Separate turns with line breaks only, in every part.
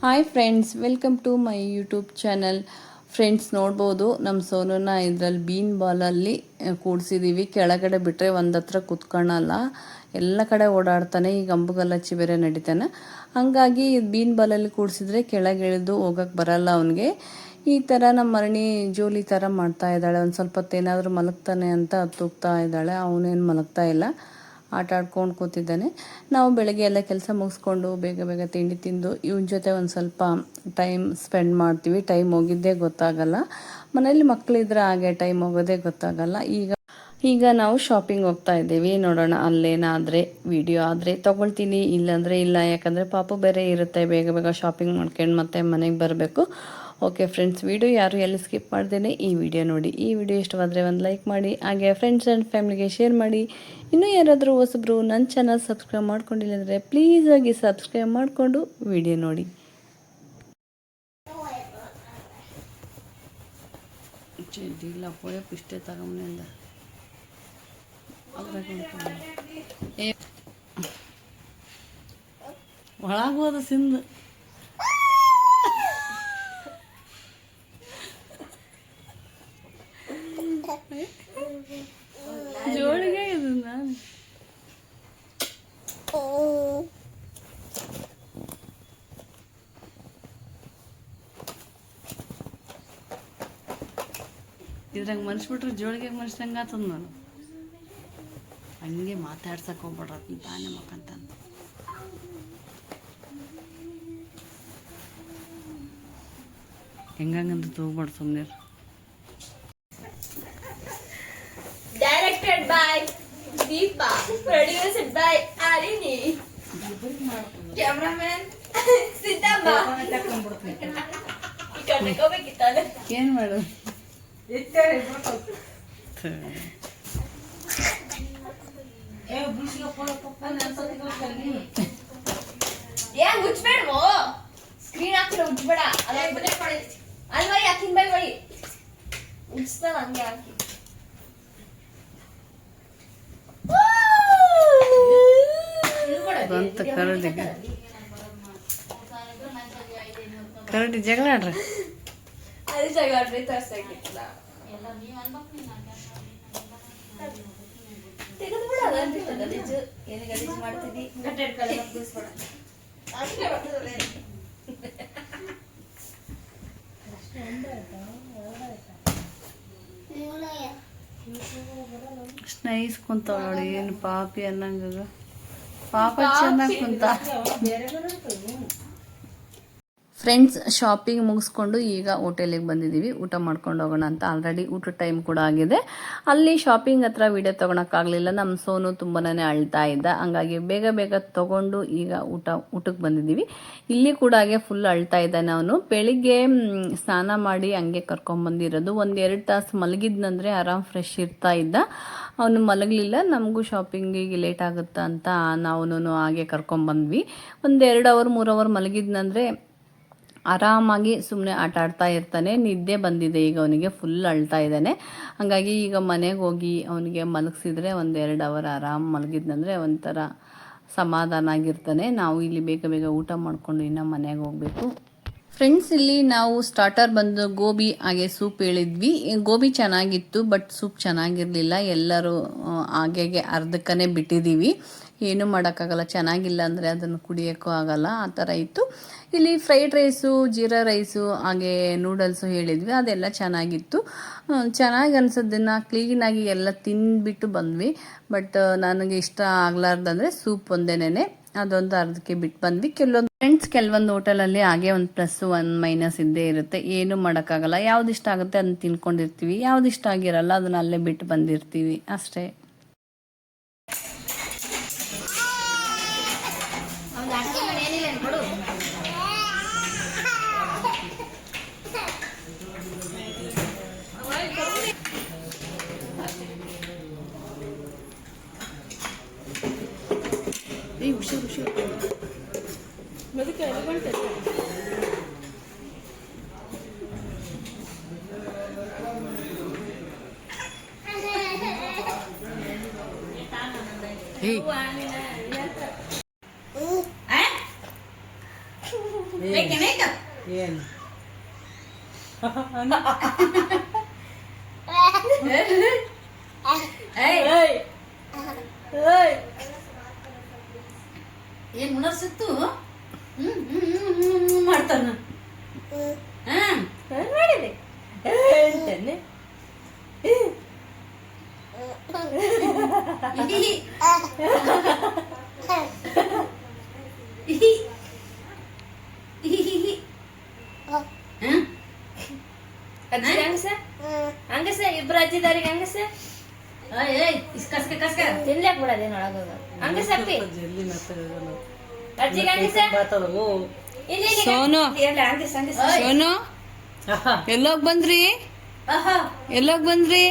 Hi friends, welcome to my YouTube channel. Friends, ನೋಡ್ಬೋದು ನಮ್ಮ ಸೋನುನ ಇದರಲ್ಲಿ ಬೀನ್ ಬಾಲಲ್ಲಿ ಕೂಡಿಸಿದ್ದೀವಿ. ಕೆಳಗಡೆ ಬಿಟ್ಟರೆ ಒಂದು ಹತ್ರ ಕುತ್ಕೊಳ್ಳಲ್ಲ, ಎಲ್ಲ ಕಡೆ ಓಡಾಡ್ತಾನೆ. ಈಗ ಅಂಬುಗಲಚ್ಚಿ ಬೇರೆ ನಡೀತಾನೆ, ಹಾಗಾಗಿ ಬೀನ್ ಬಾಲಲ್ಲಿ ಕೂಡಿಸಿದ್ರೆ ಕೆಳಗೆ ಇಳಿದು ಹೋಗೋಕ್ಕೆ ಬರಲ್ಲ ಅವನಿಗೆ. ಈ ಥರ ನಮ್ಮ ಮರಣಿ ಜೋಲಿ ಥರ ಮಾಡ್ತಾ ಇದ್ದಾಳೆ. ಒಂದು ಸ್ವಲ್ಪ ಹೊತ್ತೇನಾದರೂ ಮಲಗ್ತಾನೆ ಅಂತ ತೂಗ್ತಾ ಇದ್ದಾಳೆ. ಅವನೇನು ಮಲಗ್ತಾ ಇಲ್ಲ, ಆಟ ಆಡ್ಕೊಂಡು ಕೂತಿದ್ದಾನೆ. ನಾವು ಬೆಳಗ್ಗೆ ಎಲ್ಲ ಕೆಲಸ ಮುಗಿಸ್ಕೊಂಡು ಬೇಗ ಬೇಗ ತಿಂಡಿ ತಿಂದು ಇವನ ಜೊತೆ ಒಂದು ಸ್ವಲ್ಪ ಟೈಮ್ ಸ್ಪೆಂಡ್ ಮಾಡ್ತೀವಿ. ಟೈಮ್ ಹೋಗಿದ್ದೇ ಗೊತ್ತಾಗಲ್ಲ. ಮನೇಲಿ ಮಕ್ಕಳಿದ್ರೆ ಹಾಗೆ ಟೈಮ್ ಹೋಗೋದೇ ಗೊತ್ತಾಗಲ್ಲ. ಈಗ ನಾವು ಶಾಪಿಂಗ್ ಹೋಗ್ತಾ ಇದ್ದೀವಿ. ನೋಡೋಣ ಅಲ್ಲೇನಾದರೆ ವಿಡಿಯೋ ಆದರೆ ತೊಗೊಳ್ತೀನಿ, ಇಲ್ಲಾಂದರೆ ಇಲ್ಲ. ಯಾಕಂದರೆ ಪಾಪು ಬೇರೆ ಇರುತ್ತೆ, ಬೇಗ ಬೇಗ ಶಾಪಿಂಗ್ ಮಾಡ್ಕೊಂಡು ಮತ್ತೆ ಮನೆಗೆ ಬರಬೇಕು. ಓಕೆ ಫ್ರೆಂಡ್ಸ್, ವಿಡಿಯೋ ಯಾರು ಎಲ್ಲಿ ಸ್ಕಿಪ್ ಮಾಡ್ದೇನೆ ಈ ವಿಡಿಯೋ ನೋಡಿ. ಈ ವಿಡಿಯೋ ಇಷ್ಟವಾದರೆ ಒಂದು ಲೈಕ್ ಮಾಡಿ, ಹಾಗೆ ಫ್ರೆಂಡ್ಸ್ ಆ್ಯಂಡ್ ಫ್ಯಾಮಿಲಿಗೆ ಶೇರ್ ಮಾಡಿ. ಇನ್ನೂ ಯಾರಾದರೂ ಹೊಸಬ್ರು ನನ್ನ ಚಾನಲ್ ಸಬ್ಸ್ಕ್ರೈಬ್ ಮಾಡ್ಕೊಂಡಿಲ್ಲ ಅಂದರೆ ಪ್ಲೀಸ್ ಆಗಿ ಸಬ್ಸ್ಕ್ರೈಬ್ ಮಾಡಿಕೊಂಡು ವಿಡಿಯೋ ನೋಡಿ. ಇಲ್ಲ ಪೋಯಪ್ಪ ಇಷ್ಟೇ ತಗೊಂಬನಿಂದ ಒಳಗೆ ಹೋದ ಸಿಂದು ಜೋಳಿಗೆ ಇದು ನಾನು ಇದ್ರಂಗೆ ಮನ್ಸ್ಬಿಟ್ರೆ ಜೋಳಿಗೆ ಮನ್ಸ್ದಂಗೆ ಆತದ. ನಾನು ಹಂಗೆ ಮಾತಾಡ್ಸಕ್ಕೆ ಹೋಗ್ಬಿಡ್ರ ತಾನೇ ಮಕ್ಕಂತ ಹೆಂಗಂತ ತಗೋಬೇಡ ಸುಮ್ಮನೆ.
Directed by Deepa, produced by Arini, cameraman Siddhamma.
ಏನು ಮಾಡೋದು?
ಏನ್ ಮುಚ್ಬೇಡ್ವೋ, ಸ್ಕ್ರೀನ್ ಹಾಕಿಲ್ಲ ಮುಚ್ಬೇಡ. ಅಲ್ವಾ ಯಾಕಿನ್ ಬೈ ಬೈ ಮುಚ್ತಾರ ಹಂಗೆ ಹಾಕಿ.
ಬಂತ ಕರಡಿ ಜಗಳ ಆಡ್ರಿ.
ಅದು ಜಗಳ ಆಡ್ರಿ ತರ್ಸಾಕಿಲ್ಲ. ತೆಗೆದು ಬಿಡ, ಗಲೀಜು ಏನು ಗಲೀಜು ಮಾಡ್ತಿದ್ದಿ.
ನೈಸ್ ಕುಂತಾವ ನೋಡಿ. ಏನು ಪಾಪಿ ಅನ್ನಂಗ ಪಾಪ ಚೆನ್ನಾಗಿ ಕುಂತ. ಫ್ರೆಂಡ್ಸ್, ಶಾಪಿಂಗ್ ಮುಗಿಸ್ಕೊಂಡು ಈಗ ಹೋಟೆಲಿಗೆ ಬಂದಿದ್ದೀವಿ. ಊಟ ಮಾಡ್ಕೊಂಡು ಹೋಗೋಣ ಅಂತ. ಆಲ್ರೆಡಿ ಊಟದ ಟೈಮ್ ಕೂಡ ಆಗಿದೆ. ಅಲ್ಲಿ ಶಾಪಿಂಗ್ ಹತ್ರ ವಿಡಿಯೋ ತೊಗೊಳಕ್ಕಾಗಲಿಲ್ಲ. ನಮ್ಮ ಸೋನು ತುಂಬಾನೇ ಅಳ್ತಾ ಇದ್ದ, ಹಂಗಾಗಿ ಬೇಗ ಬೇಗ ತೊಗೊಂಡು ಈಗ ಊಟಕ್ಕೆ ಬಂದಿದ್ದೀವಿ. ಇಲ್ಲಿ ಕೂಡ ಹಾಗೆ ಫುಲ್ ಅಳ್ತಾ ಇದ್ದಾನೆ ಅವನು. ಬೆಳಿಗ್ಗೆ ಸ್ನಾನ ಮಾಡಿ ಹಂಗೆ ಕರ್ಕೊಂಬಂದಿರೋದು. 1-2 ತಾಸು ಮಲಗಿದ್ನಂದರೆ ಆರಾಮ್ ಫ್ರೆಶ್ ಇರ್ತಾ ಇದ್ದ. ಅವನು ಮಲಗಲಿಲ್ಲ. ನಮಗೂ ಶಾಪಿಂಗಿಗೆ ಲೇಟ್ ಆಗುತ್ತಾ ಅಂತ ನಾವು ಹಾಗೆ ಕರ್ಕೊಂಬಂದ್ವಿ. 1-2 ಅವರ್ 3 ಅವರ್ ಮಲಗಿದ್ನಂದರೆ ಆರಾಮಾಗಿ ಸುಮ್ಮನೆ ಆಟ ಆಡ್ತಾ ಇರ್ತಾನೆ. ನಿದ್ದೆ ಬಂದಿದೆ ಈಗ ಅವನಿಗೆ, ಫುಲ್ ಅಳ್ತಾ ಇದ್ದಾನೆ. ಹಾಗಾಗಿ ಈಗ ಮನೆಗೆ ಹೋಗಿ ಅವನಿಗೆ ಮಲಗಿಸಿದ್ರೆ 1-2 ಅವರ್ ಆರಾಮ್ ಮಲಗಿದ್ನಂದರೆ ಒಂಥರ ಸಮಾಧಾನ ಆಗಿರ್ತಾನೆ. ನಾವು ಇಲ್ಲಿ ಬೇಗ ಬೇಗ ಊಟ ಮಾಡಿಕೊಂಡು ಇನ್ನು ಮನೆಗೆ ಹೋಗಬೇಕು. ಫ್ರೆಂಡ್ಸ್, ಇಲ್ಲಿ ನಾವು ಸ್ಟಾರ್ಟರ್ ಬಂದು ಗೋಬಿ ಹಾಗೆ ಸೂಪ್ ಹೇಳಿದ್ವಿ. ಗೋಬಿ ಚೆನ್ನಾಗಿತ್ತು, ಬಟ್ ಸೂಪ್ ಚೆನ್ನಾಗಿರಲಿಲ್ಲ. ಎಲ್ಲರೂ ಹಾಗೆ ಅರ್ಧಕ್ಕನೇ ಬಿಟ್ಟಿದ್ದೀವಿ. ಏನೂ ಮಾಡೋಕ್ಕಾಗಲ್ಲ, ಚೆನ್ನಾಗಿಲ್ಲ ಅಂದರೆ ಅದನ್ನು ಕುಡಿಯೋಕ್ಕೂ ಆಗಲ್ಲ, ಆ ಥರ ಇತ್ತು. ಇಲ್ಲಿ ಫ್ರೈಡ್ ರೈಸು, ಜೀರಾ ರೈಸು ಹಾಗೆ ನೂಡಲ್ಸು ಹೇಳಿದ್ವಿ, ಅದೆಲ್ಲ ಚೆನ್ನಾಗಿತ್ತು. ಚೆನ್ನಾಗಿ ಅನಿಸೋದನ್ನು ಕ್ಲೀನಾಗಿ ಎಲ್ಲ ತಿಂದ್ಬಿಟ್ಟು ಬಂದ್ವಿ. ಬಟ್ ನನಗೆ ಇಷ್ಟ ಆಗಲಾರ್ದಂದರೆ ಸೂಪ್ ಒಂದೇನೆ, ಅದೊಂದು ಅರ್ಧಕ್ಕೆ ಬಿಟ್ಟು ಬಂದ್ವಿ. ಕೆಲವೊಂದು ಹೋಟೆಲಲ್ಲಿ ಹಾಗೆ ಒಂದು ಪ್ಲಸ್ 1 ಮೈನಸ್ ಇದ್ದೇ ಇರುತ್ತೆ. ಏನು ಮಾಡೋಕ್ಕಾಗಲ್ಲ. ಯಾವ್ದು ಇಷ್ಟ ಆಗುತ್ತೆ ಅದನ್ನ ತಿನ್ಕೊಂಡಿರ್ತೀವಿ, ಯಾವ್ದು ಇಷ್ಟ ಆಗಿರಲ್ಲ ಅದನ್ನ ಅಲ್ಲೇ ಬಿಟ್ಟು ಬಂದಿರ್ತೀವಿ ಅಷ್ಟೇ.
ಏನು
ಏನ್ ಮುನರ್ಸಿತ್ತು ಮಾಡ್ತಾನ
ಮಾಡಿದೆ ಅಜ್ಜಿ ಹಂಗಸ ಇಬ್ರು ಅಜ್ಜಿದಾರಿಗೆ ಹಂಗಸ ತಿನ್ಲಕ್ ಬಿಡೋದೇನು ಒಳಗೋಗ ಹಂಗಸ ಅಪ್ಪಿ ಅಜ್ಜಿಗೆ ಹಂಗಸ
ಸೋನು
ಹಂಗಸ ಹಂಗಸ
ಸೋನು ಎಲ್ಲೋಗ್ ಬಂದ್ರಿ ಎಲ್ಲೋಗ್ ಬಂದ್ರಿ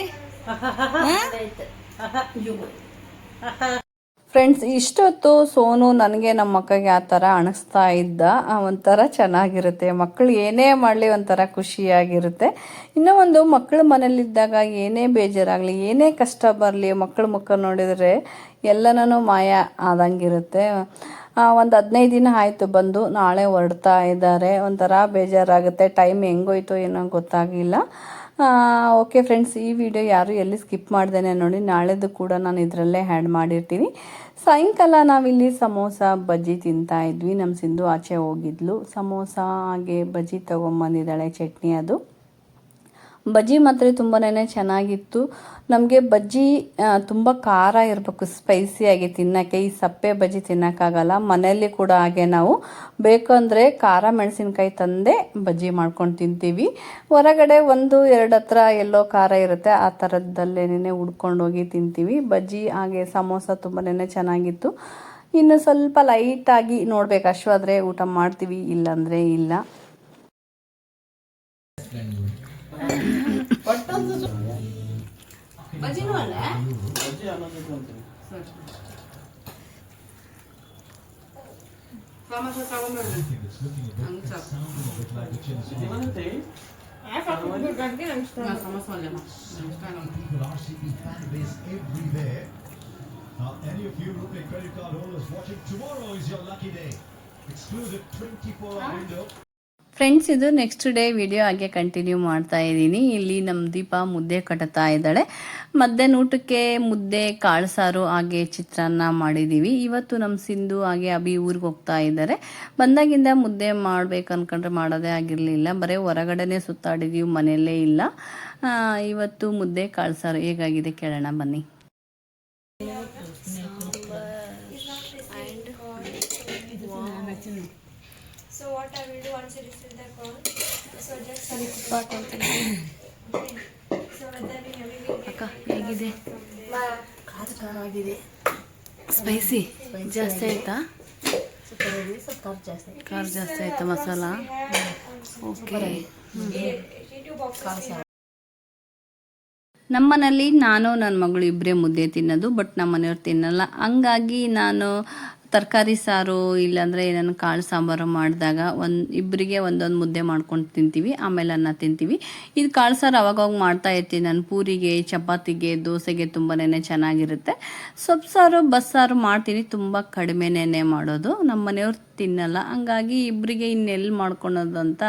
ಫ್ರೆಂಡ್ಸ್ ಇಷ್ಟೊತ್ತು ಸೋನು ನನಗೆ ನಮ್ಮ ಮಕ್ಕಳಿಗೆ ಆ ಥರ ಅಣಿಸ್ತಾ ಇದ್ದ ಒಂಥರ ಚೆನ್ನಾಗಿರುತ್ತೆ ಮಕ್ಕಳು ಏನೇ ಮಾಡಲಿ ಒಂಥರ ಖುಷಿಯಾಗಿರುತ್ತೆ ಇನ್ನೂ ಒಂದು ಮಕ್ಕಳು ಮನೇಲಿದ್ದಾಗ ಏನೇ ಬೇಜಾರಾಗಲಿ ಏನೇ ಕಷ್ಟ ಬರಲಿ ಮಕ್ಕಳ ಮುಖ ನೋಡಿದರೆ ಎಲ್ಲನೂ ಮಾಯ ಆದಂಗಿರುತ್ತೆ ಒಂದು 15 ದಿನ ಆಯಿತು ಬಂದು ನಾಳೆ ಹೊರಡ್ತಾ ಇದ್ದಾರೆ ಒಂಥರ ಬೇಜಾರಾಗುತ್ತೆ ಟೈಮ್ ಹೆಂಗೋಯ್ತು ಏನೋ ಗೊತ್ತಾಗಿಲ್ಲ ಓಕೆ ಫ್ರೆಂಡ್ಸ್ ಈ ವಿಡಿಯೋ ಯಾರು ಎಲ್ಲಿ ಸ್ಕಿಪ್ ಮಾಡ್ದೇನೆ ನೋಡಿ ನಾಳೆದು ಕೂಡ ನಾನು ಇದರಲ್ಲೇ ಆ್ಯಡ್ ಮಾಡಿರ್ತೀನಿ ಸಾಯಂಕಾಲ ನಾವಿಲ್ಲಿ ಸಮೋಸ ಬಜ್ಜಿ ತಿಂತಾ ಇದ್ವಿ ನಮ್ಮ ಸಿಂಧು ಆಚೆ ಹೋಗಿದ್ಲು ಸಮೋಸ ಹಾಗೆ ಬಜ್ಜಿ ತೊಗೊಂಬಂದಿದ್ದಾಳೆ ಚಟ್ನಿ ಅದು ಬಜ್ಜಿ ಮಾತ್ರ ತುಂಬಾ ಚೆನ್ನಾಗಿತ್ತು ನಮಗೆ ಬಜ್ಜಿ ತುಂಬ ಖಾರ ಇರಬೇಕು ಸ್ಪೈಸಿಯಾಗಿ ತಿನ್ನೋಕ್ಕೆ ಈ ಸಪ್ಪೆ ಬಜ್ಜಿ ತಿನ್ನೋಕ್ಕಾಗಲ್ಲ ಮನೆಯಲ್ಲಿ ಕೂಡ ಹಾಗೆ ನಾವು ಬೇಕಂದರೆ ಖಾರ ಮೆಣಸಿನ್ಕಾಯಿ ತಂದೆ ಬಜ್ಜಿ ಮಾಡ್ಕೊಂಡು ತಿಂತೀವಿ ಹೊರಗಡೆ 1-2 ಹತ್ರ ಎಲ್ಲೋ ಖಾರ ಇರುತ್ತೆ ಆ ಥರದ್ದಲ್ಲೇನೇ ಹುಡ್ಕೊಂಡೋಗಿ ತಿಂತೀವಿ ಬಜ್ಜಿ ಹಾಗೆ ಸಮೋಸ ತುಂಬಾ ಚೆನ್ನಾಗಿತ್ತು ಇನ್ನು ಸ್ವಲ್ಪ ಲೈಟಾಗಿ ನೋಡ್ಬೇಕು ಅಷ್ಟವಾದರೆ ಊಟ ಮಾಡ್ತೀವಿ ಇಲ್ಲಾಂದರೆ ಇಲ್ಲ ಬಜ್ಜಿನೂ ಅಲ್ಲ
Any of you Rupee credit card holders watching, tomorrow is your lucky day. Exclusive 24-hour window.
Friends ಇದು ನೆಕ್ಸ್ಟ್ ಡೇ ವಿಡಿಯೋ ಹಾಗೆ ಕಂಟಿನ್ಯೂ ಮಾಡ್ತಾ ಇದ್ದೀನಿ ಇಲ್ಲಿ ನಮ್ಮ ದೀಪ ಮುದ್ದೆ ಕಟ್ತಾ ಇದ್ದಾಳೆ ಮಧ್ಯಾಹ್ನ ಊಟಕ್ಕೆ ಮುದ್ದೆ ಕಾಳು ಸಾರು ಹಾಗೆ ಚಿತ್ರಾನ್ನ ಮಾಡಿದ್ದೀವಿ ಇವತ್ತು ನಮ್ಮ ಸಿಂಧು ಹಾಗೆ ಅಭಿ ಊರಿಗೆ ಹೋಗ್ತಾ ಇದ್ದಾರೆ ಬಂದಾಗಿಂದ ಮುದ್ದೆ ಮಾಡ್ಬೇಕು ಅನ್ಕೊಂಡ್ರೆ ಮಾಡೋದೇ ಆಗಿರಲಿಲ್ಲ ಬರೀ ಹೊರಗಡೆನೇ ಸುತ್ತಾಡಿದ್ದೀವಿ ಮನೆಯಲ್ಲೇ ಇಲ್ಲ ಇವತ್ತು ಮುದ್ದೆ ಕಾಳು ಸಾರು ಹೇಗಾಗಿದೆ ಕೇಳೋಣ ಬನ್ನಿ
So what I will do once you receive the call, so just so then we will
ಅಕ್ಕ ಹೇಗಿದೆ ಖಾರ ಆಗಿದೆ ಸ್ಪೈಸಿ ಜಾಸ್ತಿ ಆಯ್ತಾ ಖಾರ ಜಾಸ್ತಿ ಆಯ್ತಾ ಮಸಾಲ ಓಕೆ ನಮ್ಮನೇಲಿ ನಾನು ನನ್ನ ಮಗಳು ಇಬ್ಬರೇ ಮುದ್ದೆ ತಿನ್ನೋದು ಬಟ್ ನಮ್ಮ ಮನೆಯವ್ರು ತಿನ್ನಲ್ಲ ಹಂಗಾಗಿ ನಾನು ತರಕಾರಿ ಸಾರು ಇಲ್ಲಾಂದರೆ ಏನಾದ್ರು ಕಾಳು ಸಾಂಬಾರು ಮಾಡಿದಾಗ ಇಬ್ಬರಿಗೆ ಒಂದೊಂದು ಮುದ್ದೆ ಮಾಡ್ಕೊಂಡು ತಿಂತೀವಿ ಆಮೇಲೆ ಅನ್ನ ತಿಂತೀವಿ ಇದು ಕಾಳು ಸಾರು ಅವಾಗವಾಗ ಮಾಡ್ತಾ ಇರ್ತೀನಿ ನಾನು ಪೂರಿಗೆ ಚಪಾತಿಗೆ ದೋಸೆಗೆ ತುಂಬಾ ಚೆನ್ನಾಗಿರುತ್ತೆ ಸೊಪ್ಪು ಸಾರು ಬಸ್ಸಾರು ಮಾಡ್ತೀನಿ ತುಂಬ ಕಡಿಮೆನೇ ಮಾಡೋದು ನಮ್ಮ ಮನೆಯವ್ರು ತಿನ್ನಲ್ಲ ಹಂಗಾಗಿ ಇಬ್ಬರಿಗೆ ಇನ್ನೆಲ್ಲಿ ಮಾಡ್ಕೊಳೋದು ಅಂತ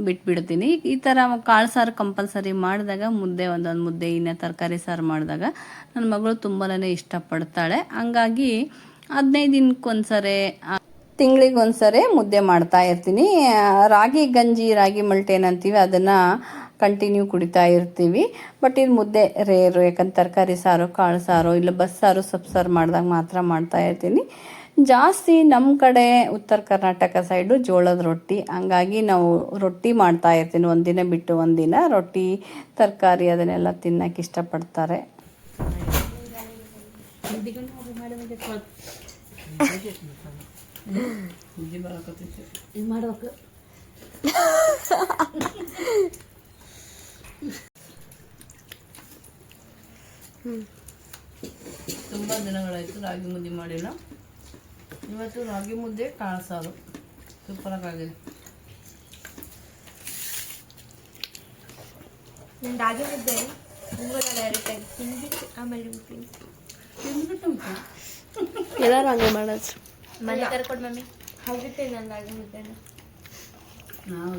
ಬಿಟ್ಬಿಡ್ತೀನಿ ಈ ಥರ ಕಾಳು ಸಾರು ಕಂಪಲ್ಸರಿ ಮಾಡಿದಾಗ ಮುದ್ದೆ ಒಂದೊಂದು ಮುದ್ದೆ ಇನ್ನು ತರಕಾರಿ ಸಾರು ಮಾಡಿದಾಗ ನನ್ನ ಮಗಳು ತುಂಬಾ ಇಷ್ಟಪಡ್ತಾಳೆ ಹಂಗಾಗಿ 15 ದಿನಕ್ಕೊಂದ್ಸರಿ ತಿಂಗಳಿಗೊಂದ್ಸರಿ ಮುದ್ದೆ ಮಾಡ್ತಾ ಇರ್ತೀನಿ ರಾಗಿ ಗಂಜಿ ರಾಗಿ ಮಲ್ಟೆ ಏನಂತೀವಿ ಅದನ್ನು ಕಂಟಿನ್ಯೂ ಕುಡಿತಾ ಇರ್ತೀವಿ ಬಟ್ ಇದು ಮುದ್ದೆ ರೇರು ಯಾಕಂದ್ರೆ ತರಕಾರಿ ಸಾರು ಕಾಳು ಸಾರು ಇಲ್ಲ ಬಸ್ಸಾರು ಸೊಪ್ಪು ಸಾರು ಮಾಡಿದಾಗ ಮಾತ್ರ ಮಾಡ್ತಾ ಇರ್ತೀನಿ ಜಾಸ್ತಿ ನಮ್ಮ ಕಡೆ ಉತ್ತರ ಕರ್ನಾಟಕ ಸೈಡು ಜೋಳದ ರೊಟ್ಟಿ ಹಂಗಾಗಿ ನಾವು ರೊಟ್ಟಿ ಮಾಡ್ತಾ ಇರ್ತೀನಿ ಒಂದಿನ ಬಿಟ್ಟು ಒಂದಿನ ರೊಟ್ಟಿ ತರಕಾರಿ ಅದನ್ನೆಲ್ಲ ತಿನ್ನೋಕೆ ಇಷ್ಟಪಡ್ತಾರೆ
ಮಾಡ್ಬೇಕು
ತುಂಬ ದಿನಗಳಾಯಿತು ರಾಗಿ ಮುದ್ದೆ ಮಾಡಿಲ್ಲ ಇವತ್ತು ರಾಗಿ ಮುದ್ದೆ ಕಾಳು ಸಾರು ಸೂಪರಾಗಿದೆ
ನಾನು ರಾಗಿ ಮುದ್ದೆ ಉಂಗುರ ಡೈರೆಕ್ಟಾಗಿ ತಿಂದ್ಬಿಟ್ಟು ಆಮೇಲೆ
ತಿಂದ್ಬಿಟ್ಟು
ಎಲ್ಲರೂ ಹಂಗೆ ಮಾಡೋದು
ಮನೆ ಕರ್ಕೊಂಡು ಮಮ್ಮಿ ಹೋಗಿಟ್ಟೆ ನಾನು ರಾಗಿ ಮುದ್ದೆನ
ನಾವು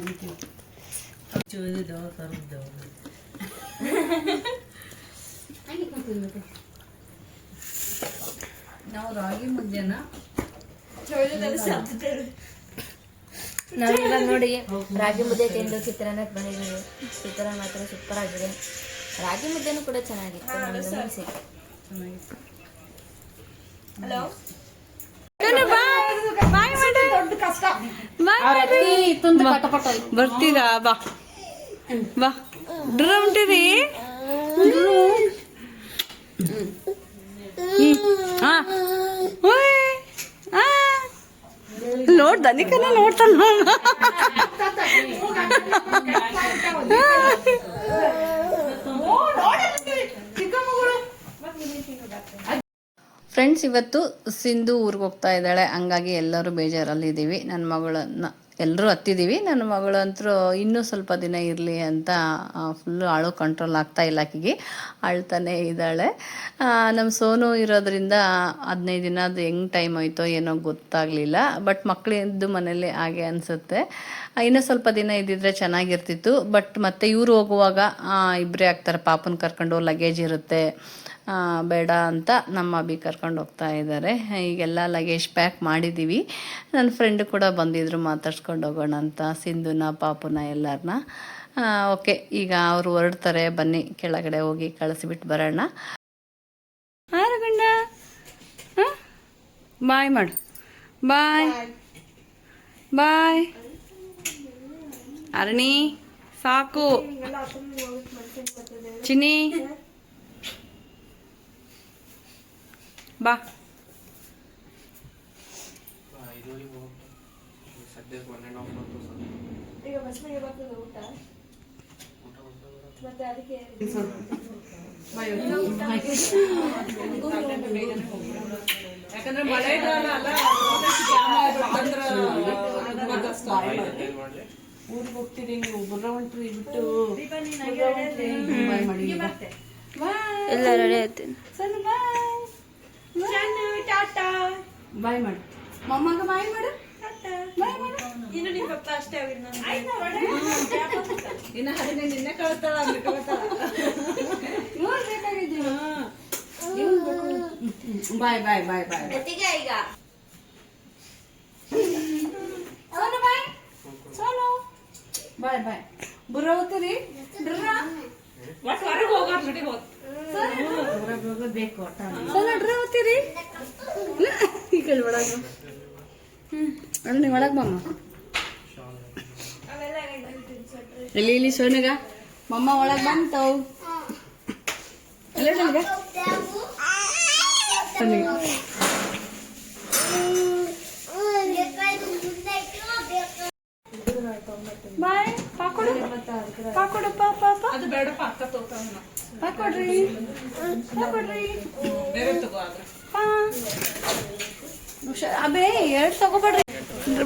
ರಾಗಿ ಮುದ್ದೆನ
ನಾವೀಗ ನೋಡಿ ರಾಗಿ ಮುದ್ದೆ ತಿಂದು ಚಿತ್ರಾನ್ನಕ್ಕೆ ಬಂದಿದ್ದೀವಿ. ಚಿತ್ರಾನ್ನ ಮಾತ್ರ ಸೂಪರ್ ಆಗಿದೆ. ರಾಗಿ ಮುದ್ದೆನೂ ಕೂಡ ಚೆನ್ನಾಗಿತ್ತು. ಹಲೋ
ಬರ್ತೀರಾ? ಬಾ ಬಾ ಡ್ರ ಉಂಟಿರಿ ನೋಡ್ ದನಿಕನ ನೋಡ್ತಾನ. ಫ್ರೆಂಡ್ಸ್, ಇವತ್ತು ಸಿಂಧು ಊರಿಗೆ ಹೋಗ್ತಾ ಇದ್ದಾಳೆ. ಹಂಗಾಗಿ ಎಲ್ಲರೂ ಬೇಜಾರಲ್ಲಿದ್ದೀವಿ. ನನ್ನ ಮಗಳನ್ನ ಎಲ್ಲರೂ ಹತ್ತಿದ್ದೀವಿ. ನನ್ನ ಮಗಳಂತರೂ ಇನ್ನೂ ಸ್ವಲ್ಪ ದಿನ ಇರಲಿ ಅಂತ ಫುಲ್ಲು ಅಳು ಕಂಟ್ರೋಲ್ ಆಗ್ತಾ ಇಲ್ಲ. ಆಕೆಗೆ ಅಳ್ತಾನೆ ಇದ್ದಾಳೆ. ನಮ್ಮ ಸೋನು ಇರೋದ್ರಿಂದ 15 ದಿನ ಅದು ಹೆಂಗೆ ಟೈಮ್ ಆಯಿತೋ ಏನೋ ಗೊತ್ತಾಗಲಿಲ್ಲ. ಬಟ್ ಮಕ್ಕಳಿದ್ದು ಮನೇಲಿ ಹಾಗೆ ಅನಿಸುತ್ತೆ. ಇನ್ನೂ ಸ್ವಲ್ಪ ದಿನ ಇದ್ದಿದ್ರೆ ಚೆನ್ನಾಗಿರ್ತಿತ್ತು. ಬಟ್ ಮತ್ತೆ ಇವ್ರು ಹೋಗುವಾಗ ಇಬ್ಬರೇ ಆಗ್ತಾರೆ. ಪಾಪನ ಕರ್ಕೊಂಡು ಲಗೇಜ್ ಇರುತ್ತೆ, ಬೇಡ ಅಂತ ನಮ್ಮ ಅಭಿ ಕರ್ಕೊಂಡು ಹೋಗ್ತಾ ಇದ್ದಾರೆ. ಈಗೆಲ್ಲ ಲಗೇಜ್ ಪ್ಯಾಕ್ ಮಾಡಿದ್ದೀವಿ. ನನ್ನ ಫ್ರೆಂಡ್ ಕೂಡ ಬಂದಿದ್ರು, ಮಾತಾಡ್ಸ್ಕೊಂಡು ಹೋಗೋಣ ಅಂತ, ಸಿಂಧುನ ಪಾಪುನ ಎಲ್ಲರನ್ನ. ಓಕೆ, ಈಗ ಅವರು ಹೊರಡ್ತಾರೆ. ಬನ್ನಿ ಕೆಳಗಡೆ ಹೋಗಿ ಕಳಿಸಿಬಿಟ್ಟು ಬರೋಣ. ಗಂಡ ಬಾಯ್ ಮಾಡು. ಬಾಯ್ ಬಾಯ್ ಅರಣಿ, ಸಾಕು ಚಿನ್ನಿ, ಬಾ. ಯಾಕಂದ್ರೆ ಮಳೆಗಾಲ ಅಲ್ಲ, ಊರಿಗೆ ಹೋಗ್ತೀರಿ ನೀವು. ಬುರ್ರ ಹೊಂಟ್ರಿ ಬಿಟ್ಟು
ಎಲ್ಲ ರೆಡಿ ಆಯ್ತೀನಿ.
ಬಾಯ್ ಮಾಡು ಮೊಮ್ಮಗ, ಬಾಯ್ ಮಾಡು.
ಅಷ್ಟೇ
ಇನ್ನು 15 ನಿನ್ನೆ ಕಳ್ತಾಳ, ಬಾಯ್ ಬಾಯ್ ಬಾಯ್ ಬಾಯ್
ಈಗ
ಸೋನು ಬಾಯ್ ಬಾಯ್. ಬುರ್ರ ಹೋಗ್ತೀರಿ? ಬೇಕು ಹೋಗ್ತೀರಿ? ಈ ಕಡೆ ಒಳಗ ನೀ ಒಳಗ ಮಮ್ಮ. ಇಲ್ಲಿ ಸೋನಿಗ ಮಮ್ಮ ಒಳಗ ಬಂತವ್. ಬಾಯ್ ಪಾಕೊಡು ಪಾಕೊಡು ಪಾಪ. ಅದು ಬೇಡಪ್ಪ, ಅಕ್ಕ ತಗೋತಾನ. ಪಾಕೊಡ್ರಿ ಪಾಕೊಡ್ರಿ. ಅಬೇ 2 ತಗೋಬೇಡ್ರಿ.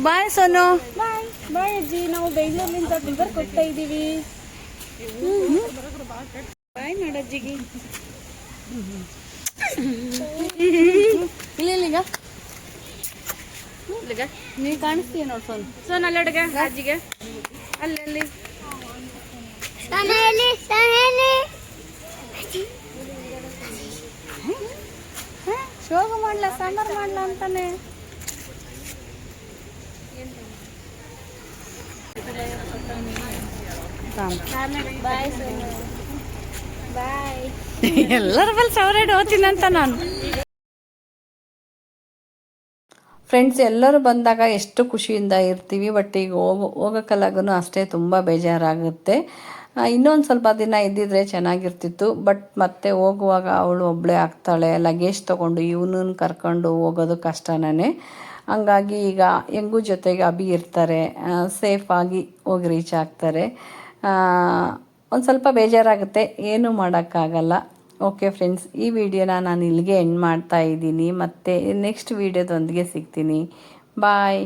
ಬಾಯ್ ಸೋನು. ಬಾಯ್ ಬಾಯ್ ಅಜ್ಜಿ. ನಾವು ಬೆಂಗಳೂರಿನಿಂದ ಡಿಲಿವರ್ ಕೊಡ್ತಾ ಇದ್ದೀವಿ. ಬಾಯ್ ಮಾಡಜ್ಜಿಗೆ. ಇಲ್ಲಿಗ ನೀ ಕಾಣಿಸ್ತೀಯ ನೋಡ್ ಸೋನು. ಸೋನ್ ಅಲ್ಲಡ್ಗ ಅಜ್ಜಿಗೆ ಅಲ್ಲಿ ಶೋಗ ಮಾಡ್ಲ, ಸಾಂಬಾರ್ ಮಾಡ್ಲ ಅಂತಾನೆ. ಎಲ್ಲರ ಬಲ್ 1000 ಹೋಗ್ತೀನಂತ ನಾನು. ಫ್ರೆಂಡ್ಸ್, ಎಲ್ಲರೂ ಬಂದಾಗ ಎಷ್ಟು ಖುಷಿಯಿಂದ ಇರ್ತೀವಿ. ಬಟ್ ಈಗ ಹೋಗೋಕ್ಕಲಾಗೂ ಅಷ್ಟೇ ತುಂಬ ಬೇಜಾರಾಗುತ್ತೆ. ಇನ್ನೊಂದು ಸ್ವಲ್ಪ ದಿನ ಇದ್ದಿದ್ರೆ ಚೆನ್ನಾಗಿರ್ತಿತ್ತು. ಬಟ್ ಮತ್ತೆ ಹೋಗುವಾಗ ಅವಳು ಒಬ್ಬಳೇ ಆಗ್ತಾಳೆ. ಲಗೇಜ್ ತೊಗೊಂಡು ಇವನನ್ನು ಕರ್ಕೊಂಡು ಹೋಗೋದು ಕಷ್ಟನೇ. ಹಂಗಾಗಿ ಈಗ ಹೆಂಗೂ ಜೊತೆಗೆ ಅಭಿ ಇರ್ತಾರೆ, ಸೇಫಾಗಿ ಹೋಗಿ ರೀಚ್ ಆಗ್ತಾರೆ. ಒಂದು ಸ್ವಲ್ಪ ಬೇಜಾರಾಗುತ್ತೆ, ಏನೂ ಮಾಡೋಕ್ಕಾಗಲ್ಲ. ಓಕೆ ಫ್ರೆಂಡ್ಸ್, ಈ ವಿಡಿಯೋನ ನಾನು ಇಲ್ಲಿಗೆ ಎಂಡ್ ಮಾಡ್ತಾ ಇದ್ದೀನಿ. ಮತ್ತು ನೆಕ್ಸ್ಟ್ ವಿಡಿಯೋದೊಂದಿಗೆ ಸಿಗ್ತೀನಿ. ಬಾಯ್.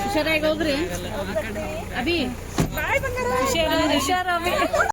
ಹುಷಾರಾಗಿ ಹೋಗ್ರಿ ಅಭಿ. ಹುಷಾರ